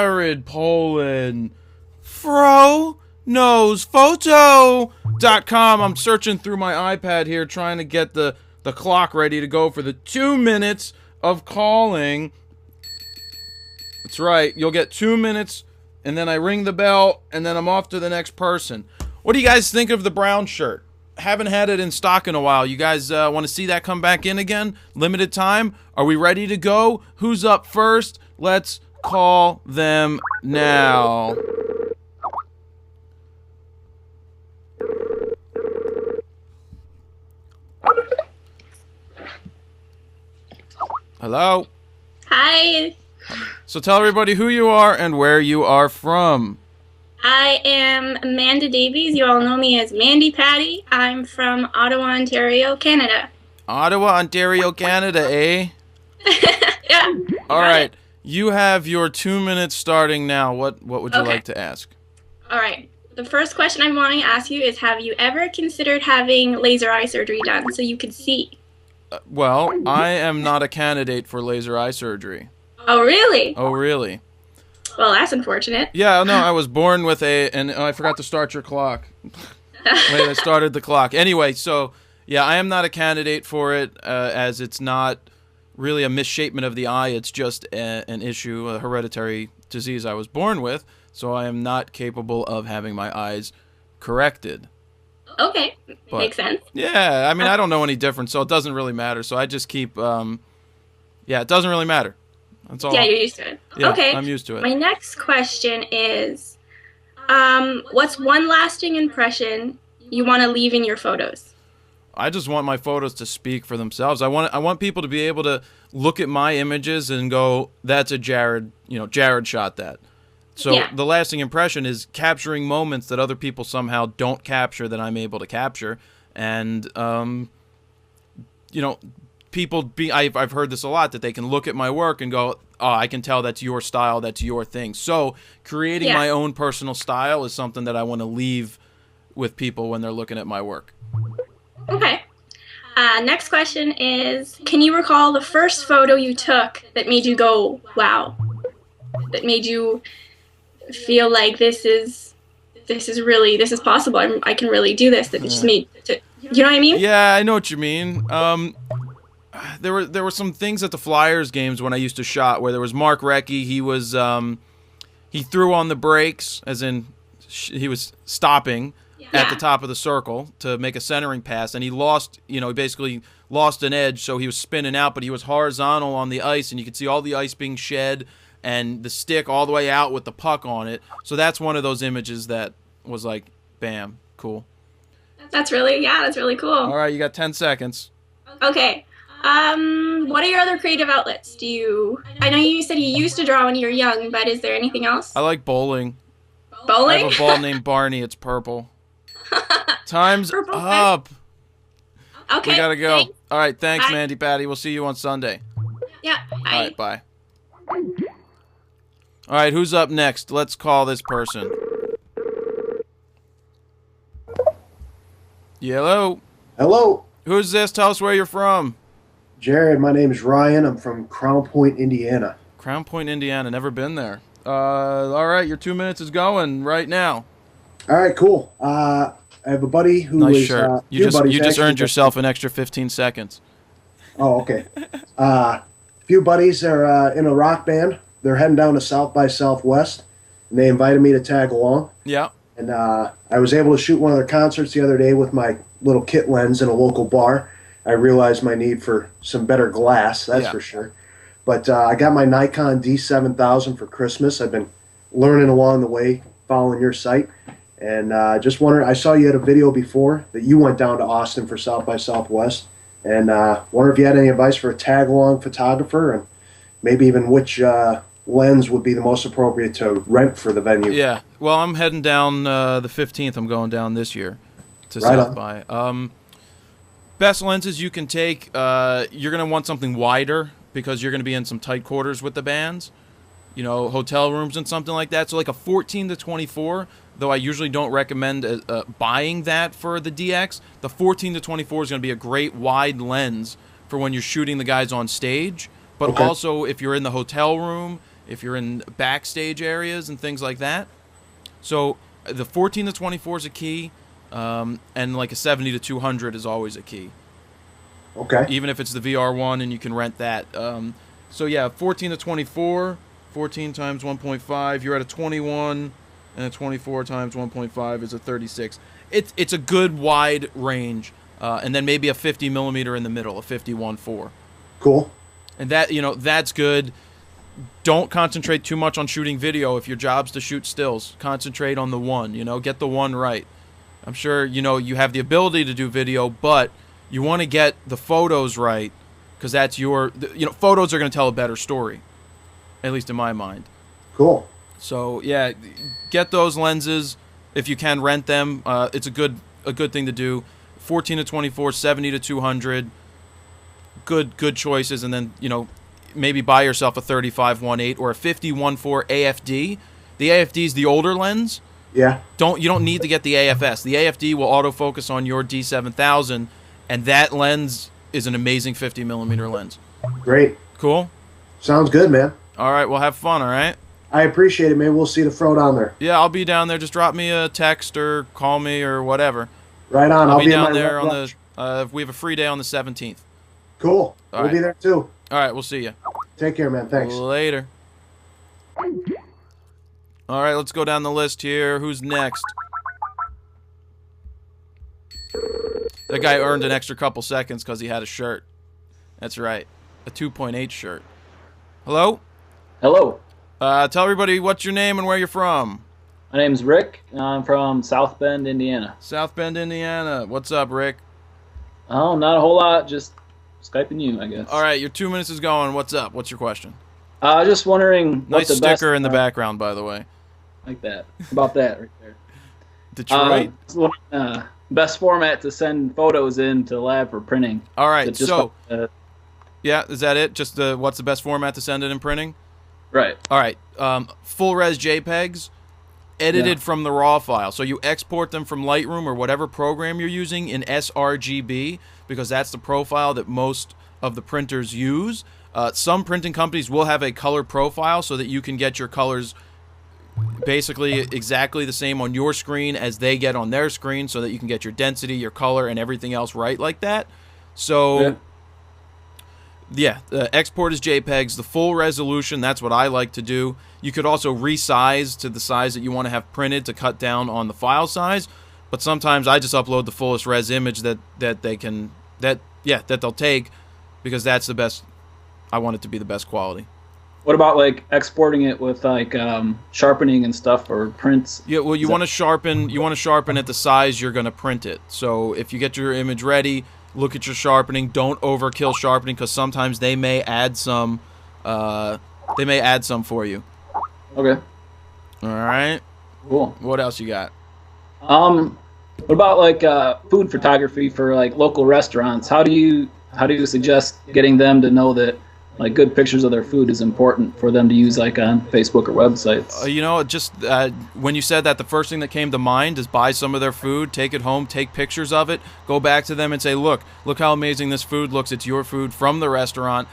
Jared Polin. FroKnowsPhoto.com. I'm searching through my iPad here trying to get the clock ready to go for the 2 minutes of calling. That's right. You'll get 2 minutes, and then I ring the bell, and then I'm off to the next person. What do you guys think of the brown shirt? Haven't had it in stock in a while. You guys want to see that come back in again? Limited time? Are we ready to go? Who's up first? Let's call them now. Hello? Hi. So tell everybody who you are and where you are from. I am Amanda Davies. You all know me as Mandy Patty. I'm from Ottawa, Ontario, Canada. Ottawa, Ontario, Canada, eh? Yeah. All right. You have your 2 minutes starting now. What would you like to ask? All right. The first question I'm wanting to ask you is, have you ever considered having laser eye surgery done so you could see? Well, I am not a candidate for laser eye surgery. Oh, really? Oh, really? Well, that's unfortunate. Yeah, no, I was born with and I forgot to start your clock. Wait, I started the clock. Anyway, so, yeah, I am not a candidate for it, as it's not really a misshapement of the eye. It's just an issue, a hereditary disease I was born with, so I am not capable of having my eyes corrected. Okay, makes sense. Yeah, I mean, I don't know any different, so it doesn't really matter. So I just keep, yeah, it doesn't really matter. That's all. Yeah, you're used to it. Yeah, okay. I'm used to it. My next question is, what's one lasting impression you want to leave in your photos? I just want my photos to speak for themselves. I want people to be able to look at my images and go, that's a Jared, Jared shot that. So the lasting impression is capturing moments that other people somehow don't capture that I'm able to capture. And, I've heard this a lot, that they can look at my work and go, oh, I can tell that's your style, that's your thing. So creating my own personal style is something that I want to leave with people when they're looking at my work. Okay. Next question is, can you recall the first photo you took that made you go, wow? That made you feel like this is possible. I can really do this. That just made, you know what I mean? Yeah, I know what you mean. There were some things at the Flyers games when I used to shot where there was Mark Recchi. He was he threw on the brakes, as in he was stopping at the top of the circle to make a centering pass, and he lost, he basically lost an edge, so he was spinning out, but he was horizontal on the ice, and you could see all the ice being shed and the stick all the way out with the puck on it. So that's one of those images that was like, bam, cool. That's really cool. All right, you got 10 seconds. Okay. What are your other creative outlets? I know you said you used to draw when you were young, but is there anything else? I like bowling. Bowling? I have a ball named Barney. It's purple. Time's Purple up. Okay. We gotta go. Thanks. All right, thanks, Bye. Mandy Patty. We'll see you on Sunday. Yeah. Bye. All right, bye. All right, who's up next? Let's call this person. Hello. Hello. Who's this? Tell us where you're from. Jared, my name is Ryan. I'm from Crown Point, Indiana. Crown Point, Indiana. Never been there. All right, your 2 minutes is going right now. All right, cool. I have a buddy who nice is... shirt. You just earned yourself an extra 15 seconds. Oh, okay. A few buddies are in a rock band. They're heading down to South by Southwest, and they invited me to tag along. Yeah. And I was able to shoot one of their concerts the other day with my little kit lens in a local bar. I realized my need for some better glass, that's for sure. But I got my Nikon D7000 for Christmas. I've been learning along the way, following your site. And just wondered, I saw you had a video before that you went down to Austin for South by Southwest. And wonder if you had any advice for a tag-along photographer, and maybe even which lens would be the most appropriate to rent for the venue. Yeah. Well, I'm heading down the 15th. I'm going down this year to South by. Best lenses you can take, you're going to want something wider because you're going to be in some tight quarters with the bands, hotel rooms and something like that. So like a 14 to 24, though I usually don't recommend buying that for the DX. The 14 to 24 is going to be a great wide lens for when you're shooting the guys on stage. But also if you're in the hotel room if you're in backstage areas and things like that. So the 14 to 24 is a key, and like a 70 to 200 is always a key. Okay. Even if it's the VR1 and you can rent that. So yeah, 14 to 24, 14 times 1.5, you're at a 21, and a 24 times 1.5 is a 36. It's a good wide range, and then maybe a 50 millimeter in the middle, a 51.4. Cool. And that, that's good. Don't concentrate too much on shooting video if your job's to shoot stills. Concentrate on the one, get the one right. I'm sure, you have the ability to do video, but you want to get the photos right, because that's photos are going to tell a better story, at least in my mind. Cool. So yeah, get those lenses if you can, rent them. It's a good thing to do. 14 to 24, 70 to 200, good choices, and then maybe buy yourself a 35-1.8 or a 50-1.4 AFD. The AFD is the older lens. Yeah. You don't need to get the AFS. The AFD will autofocus on your D7000. And that lens is an amazing 50 millimeter lens. Great. Cool? Sounds good, man. All right, well, have fun, all right? I appreciate it. Maybe we'll see the fro down there. Yeah, I'll be down there. Just drop me a text or call me or whatever. Right on. I'll be down in my there on lunch. we have a free day on the 17th. Cool. All We'll right. be there too. All right, we'll see you. Take care, man. Thanks. Later. All right, let's go down the list here. Who's next? That guy earned an extra couple seconds because he had a shirt. That's right. A 2.8 shirt. Hello? Hello. Tell everybody what's your name and where you're from. My name's Rick. I'm from South Bend, Indiana. South Bend, Indiana. What's up, Rick? Oh, not a whole lot. Just Skyping you, I guess. All right, your 2 minutes is going. What's up? What's your question? Just wondering Nice what the best, sticker in the background, by the way. like that. About that right there. Detroit. Best format to send photos in to the lab for printing. All right, Just so yeah, is that it? Just what's the best format to send it in printing? right. All right, full res JPEGs, edited from the RAW file. So you export them from Lightroom or whatever program you're using in sRGB, because that's the profile that most of the printers use. Some printing companies will have a color profile so that you can get your colors basically exactly the same on your screen as they get on their screen, so that you can get your density, your color, and everything else right like that. So yeah, the export is JPEGs. The full resolution, that's what I like to do. You could also resize to the size that you want to have printed to cut down on the file size, but sometimes I just upload the fullest res image that they'll take, because that's the best. I want it to be the best quality. What about like exporting it with like sharpening and stuff or prints? Yeah, well, you want to sharpen. You want to sharpen at the size you're going to print it. So if you get your image ready, look at your sharpening. Don't overkill sharpening, because sometimes they may add some. They may add some for you. Okay. All right. Cool. What else you got? What about like food photography for like local restaurants? How do you suggest getting them to know that like good pictures of their food is important for them to use like on Facebook or websites? When you said that, the first thing that came to mind is buy some of their food, take it home, take pictures of it, go back to them and say, look how amazing this food looks. It's your food from the restaurant,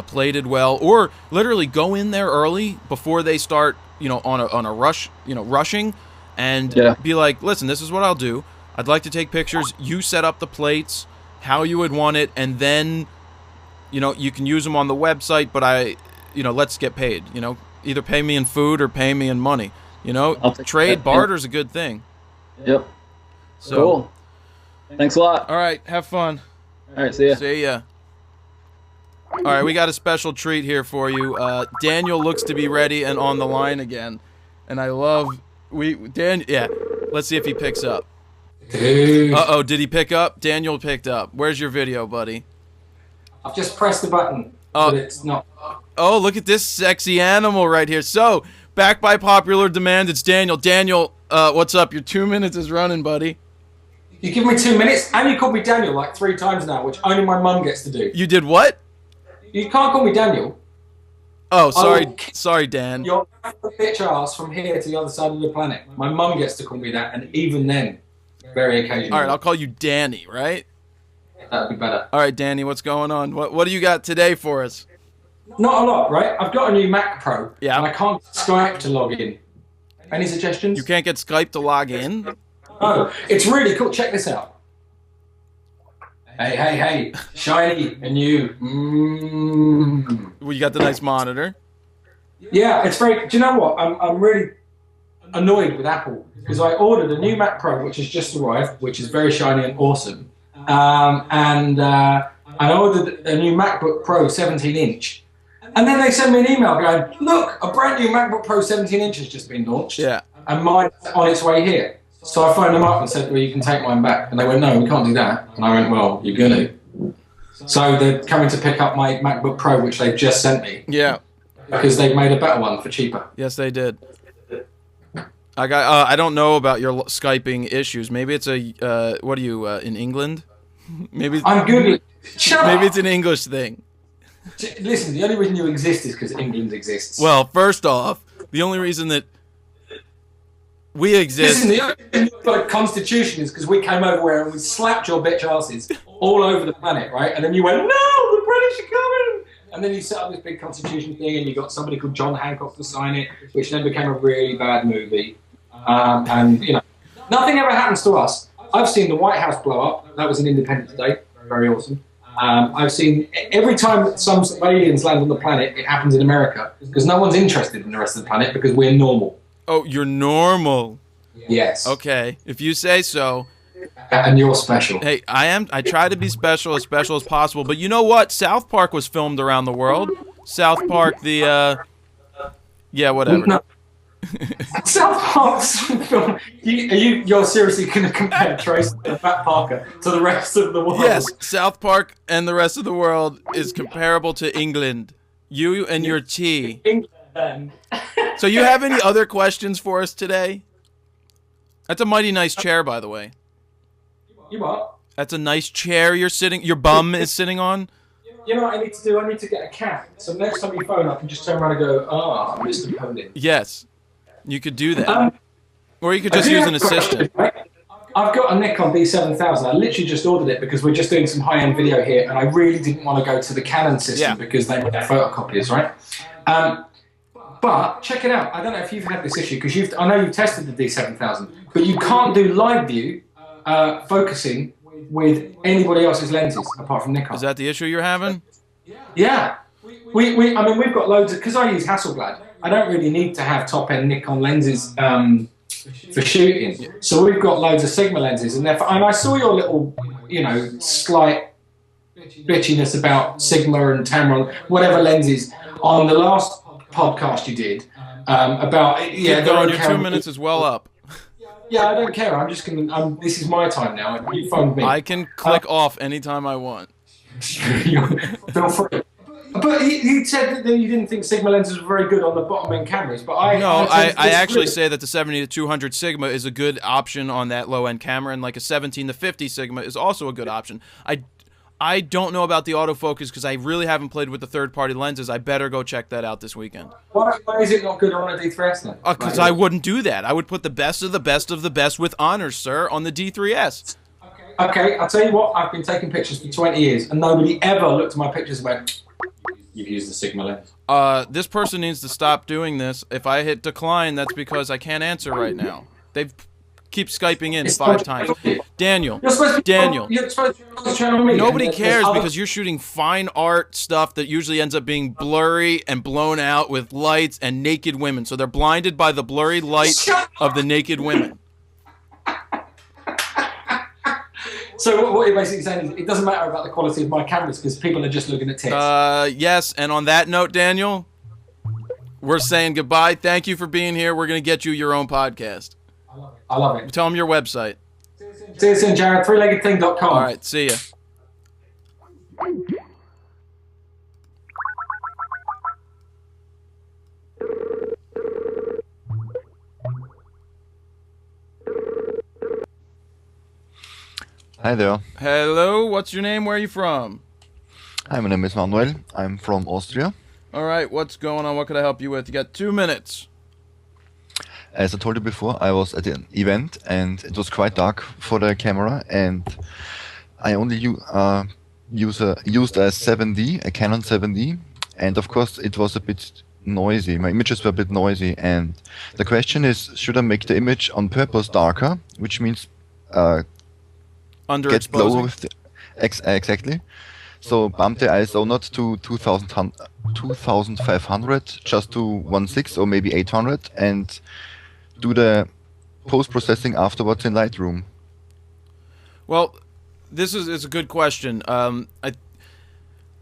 plated well. Or literally go in there early before they start, on a rush, rushing, and be like, listen, this is what I'll do. I'd like to take pictures. You set up the plates how you would want it, and then you can use them on the website, but let's get paid. Either pay me in food or pay me in money. Trade, barter's a good thing. Yep. So, cool. Thanks a lot. All right, have fun. All right, see ya. See ya. All right, we got a special treat here for you. Daniel looks to be ready and on the line again, and I love Yeah, let's see if he picks up. Hey. Uh-oh, did he pick up? Daniel picked up. Where's your video, buddy? I've just pressed the button, but it's not. Oh, look at this sexy animal right here. So, back by popular demand, it's Daniel. Daniel, what's up? Your 2 minutes is running, buddy. You give me 2 minutes, and you called me Daniel like 3 times now, which only my mum gets to do. You did what? You can't call me Daniel. Oh, sorry. Sorry, Dan. Your bitch ass from here to the other side of the planet. My mum gets to call me that, and even then, very occasionally. All right, I'll call you Danny, right? That'd be better. All right, Danny, what's going on? What do you got today for us? Not a lot, right? I've got a new Mac Pro, Yeah. and I can't Skype to log in. Any suggestions? You can't get Skype to log in? Oh, it's really cool. Check this out. Hey, shiny and new. Well, you got the nice monitor. Yeah, it's very. Do you know what? I'm really annoyed with Apple because I ordered a new Mac Pro, which has just arrived, which is very shiny and awesome, and I ordered a new MacBook Pro 17-inch, and then they send me an email going, "Look, a brand new MacBook Pro 17-inch has just been launched, and mine's on its way here." So I phoned them up and said, "Well, you can take mine back," and they went, "No, we can't do that." And I went, "Well, you're gonna." So they're coming to pick up my MacBook Pro, which they've just sent me. Yeah. Because they've made a better one for cheaper. Yes, they did. I don't know about your Skyping issues. Maybe it's a what are you in England? Maybe I'm Googling. Shut up. Maybe it's an English thing. Listen, the only reason you exist is because England exists. Well, first off, the only reason that we exist. Listen, the only reason you've got a constitution is because we came over here and we slapped your bitch asses all over the planet, right? And then you went, "No, the British are coming." And then you set up this big constitution thing, and you got somebody called John Hancock to sign it, which then became a really bad movie. And you know, nothing ever happens to us. I've seen the White House blow up. That was an Independence Day, very awesome. I've seen every time that some aliens land on the planet, it happens in America because no one's interested in the rest of the planet because we're normal. Oh, you're normal. Yes. Okay, if you say so. And you're special. Hey, I am. I try to be special as possible. But you know what? South Park was filmed around the world. South Park, yeah, whatever. No. South Park's film. You're seriously going to compare Trace and Matt Parker to the rest of the world? Yes, South Park and the rest of the world is comparable to England. You and your tea. England. So you have any other questions for us today? That's a mighty nice chair, by the way. You what? That's a nice chair your bum is sitting on. You know what I need to do? I need to get a cat. So next time you phone, I can just turn around and go, "Ah, Mr. Poland." Yes, you could do that. Or you could just use an assistant. Right? I've got a Nikon D7000. I literally just ordered it because we're just doing some high-end video here, and I really didn't want to go to the Canon system because they make photocopiers, right? But check it out. I don't know if you've had this issue because I know you've tested the D7000, but you can't do live view focusing with anybody else's lenses apart from Nikon. Is that the issue you're having? Yeah. I mean, we've got loads of, because I use Hasselblad, I don't really need to have top-end Nikon lenses for shooting. So we've got loads of Sigma lenses, and I saw your little, slight bitchiness about Sigma and Tamron, whatever lenses, on the last podcast you did about Your 2 minutes is well up. Yeah, I don't care. I'm just gonna. This is my time now. You phoned me. I can click off anytime I want. Feel free. But you said that you didn't think Sigma lenses were very good on the bottom end cameras. But I actually say that the 70-200 Sigma is a good option on that low end camera, and like a 17-50 Sigma is also a good option. I don't know about the autofocus because I really haven't played with the third-party lenses. I better go check that out this weekend. Why is it not good on a D3S then? Because I wouldn't do that. I would put the best of the best of the best with honors, sir, on the D3S. Okay, I'll tell you what. I've been taking pictures for 20 years, and nobody ever looked at my pictures and went, "You've used the Sigma lens." This person needs to stop doing this. If I hit decline, that's because I can't answer right now. They've keep Skyping in 5 times. Daniel. You're supposed to channel me. Nobody cares because you're shooting fine art stuff that usually ends up being blurry and blown out with lights and naked women. So they're blinded by the blurry light of the naked women. So what you're basically saying is it doesn't matter about the quality of my cameras because people are just looking at tits. Yes, and on that note, Daniel, we're saying goodbye. Thank you for being here. We're going to get you your own podcast. I love it. Tell them your website. See you soon, Jared. threeleggedthing.com. All right, see ya. Hi there. Hello, what's your name? Where are you from? Hi, my name is Manuel. I'm from Austria. All right, what's going on? What could I help you with? You got 2 minutes. As I told you before, I was at an event and it was quite dark for the camera, and I only used a 7D, a Canon 7D, and of course it was a bit noisy. My images were a bit noisy, and the question is, should I make the image on purpose darker, which means get lower Underexposing. with the exactly. So bump the ISO not to 2500, just to 16 or maybe 800, and do the post-processing afterwards in Lightroom. Well, this is a good question. I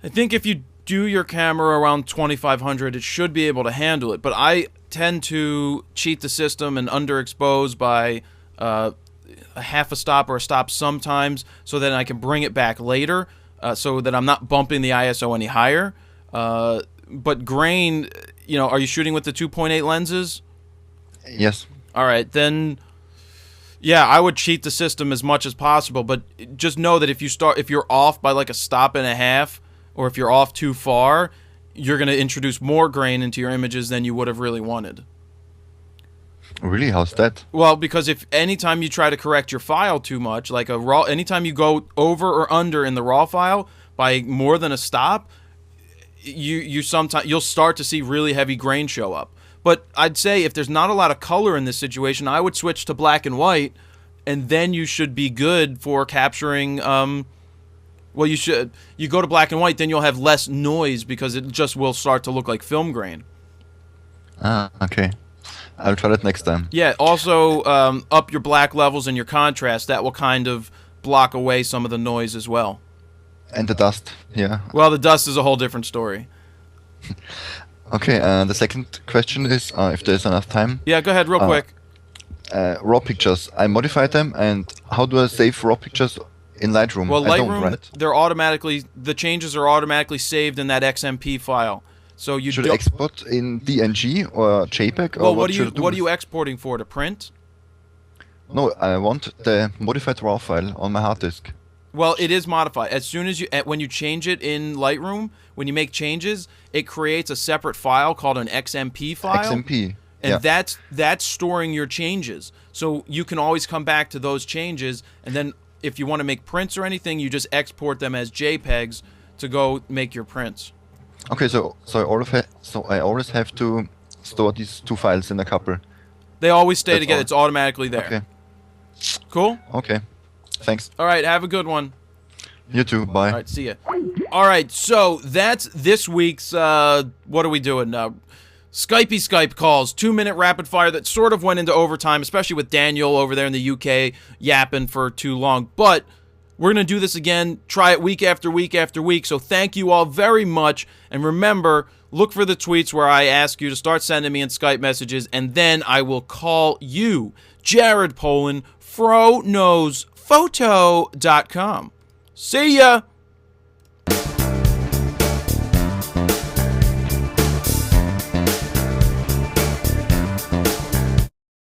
think if you do your camera around 2500, it should be able to handle it. But I tend to cheat the system and underexpose by a half a stop or a stop sometimes, so that I can bring it back later, so that I'm not bumping the ISO any higher. But grain, are you shooting with the 2.8 lenses? Yes. All right, then. Yeah, I would cheat the system as much as possible, but just know that if you're off by like a stop and a half, or if you're off too far, you're going to introduce more grain into your images than you would have really wanted. Really? How's that? Well, because if anytime you try to correct your file too much, like anytime you go over or under in the raw file by more than a stop, you'll start to see really heavy grain show up. But I'd say if there's not a lot of color in this situation, I would switch to black and white, and then you should be good for capturing. You go to black and white, then you'll have less noise because it just will start to look like film grain. Ah, okay. I'll try that next time. Yeah. Also, up your black levels and your contrast. That will kind of block away some of the noise as well. And the dust, yeah. Well, the dust is a whole different story. Okay, the second question is, if there's enough time. Yeah, go ahead, real quick. Raw pictures. I modified them, and how do I save raw pictures in Lightroom? Well, I don't, Lightroom, right? the changes are automatically saved in that XMP file. So you should I export in DNG or JPEG, or what are you exporting for, to print? No, I want the modified raw file on my hard disk. Well, it is modified. As soon as when you change it in Lightroom, when you make changes, it creates a separate file called an XMP file. XMP. And that's storing your changes. So you can always come back to those changes, and then if you want to make prints or anything, you just export them as JPEGs to go make your prints. Okay, so I always have to store these two files in a couple. They always stay together. It's automatically there. Okay. Cool? Okay. Thanks. All right, have a good one. You too. Bye. All right, see ya. All right, so that's this week's, what are we doing? Skype calls, 2-minute rapid fire that sort of went into overtime, especially with Daniel over there in the UK yapping for too long. But we're going to do this again, try it week after week after week. So thank you all very much. And remember, look for the tweets where I ask you to start sending me in Skype messages, and then I will call you. Jared Polin, FroKnowsPhoto.com. See ya!